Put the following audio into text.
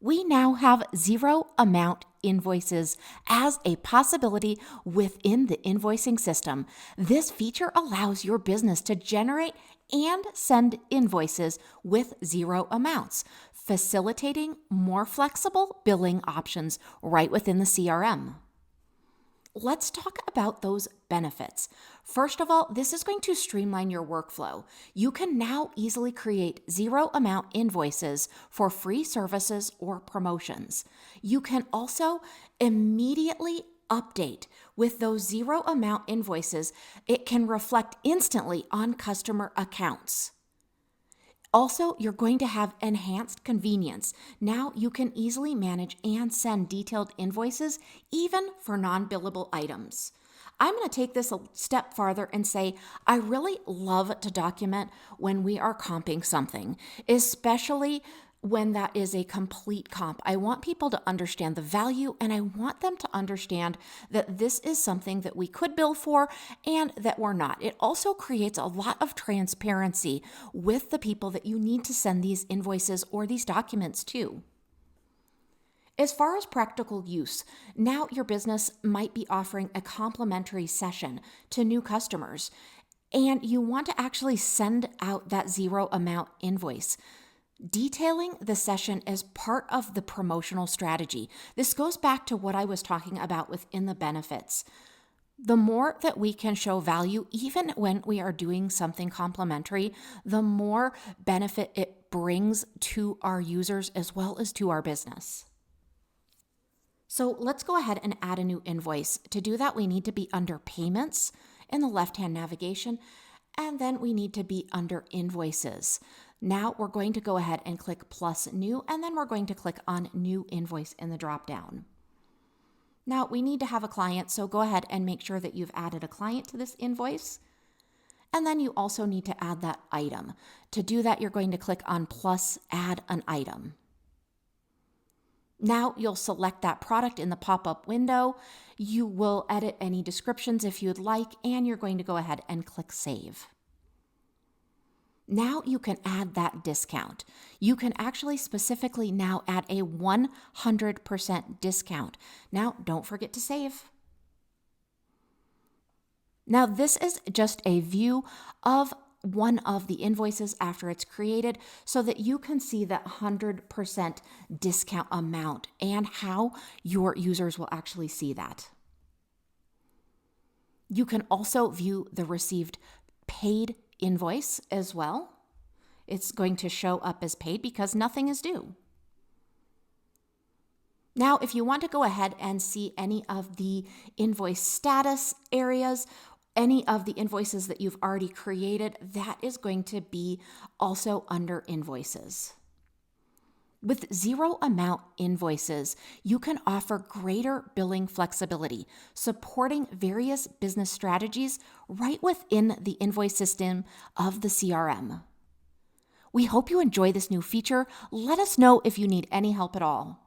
we now have zero amount invoices as a possibility within the invoicing system. This feature allows your business to generate and send invoices with zero amounts, facilitating more flexible billing options right within the CRM. Let's talk about those benefits. First of all, this is going to streamline your workflow. You can now easily create zero amount invoices for free services or promotions. You can also immediately update with those zero amount invoices. It can reflect instantly on customer accounts. Also, you're going to have enhanced convenience. Now you can easily manage and send detailed invoices, even for non-billable items. I'm going to take this a step farther and say I really love to document when we are comping something, especially when that is a complete comp. I want people to understand the value, and I want them to understand that this is something that we could bill for and that we're not. It also creates a lot of transparency with the people that you need to send these invoices or these documents to. As far as practical use, now your business might be offering a complimentary session to new customers, and you want to actually send out that zero amount invoice. Detailing the session as part of the promotional strategy. This goes back to what I was talking about within the benefits. The more that we can show value, even when we are doing something complimentary, the more benefit it brings to our users as well as to our business. So let's go ahead and add a new invoice. To do that, we need to be under Payments in the left-hand navigation, and then we need to be under Invoices. Now we're going to go ahead and click Plus New, and then we're going to click on New Invoice in the drop-down. Now we need to have a client, so go ahead and make sure that you've added a client to this invoice. And then you also need to add that item. To do that, you're going to click on Plus Add an Item. Now you'll select that product in the pop-up window. You will edit any descriptions if you'd like, and you're going to go ahead and click Save. Now you can add that discount. You can actually specifically now add a 100% discount. Now, don't forget to save. Now, this is just a view of one of the invoices after it's created so that you can see that 100% discount amount and how your users will actually see that. You can also view the received paid invoice as well. It's going to show up as paid because nothing is due. Now, if you want to go ahead and see any of the invoice status areas, any of the invoices that you've already created, that is going to be also under Invoices. With zero amount invoices, you can offer greater billing flexibility, supporting various business strategies right within the invoice system of the CRM. We hope you enjoy this new feature. Let us know if you need any help at all.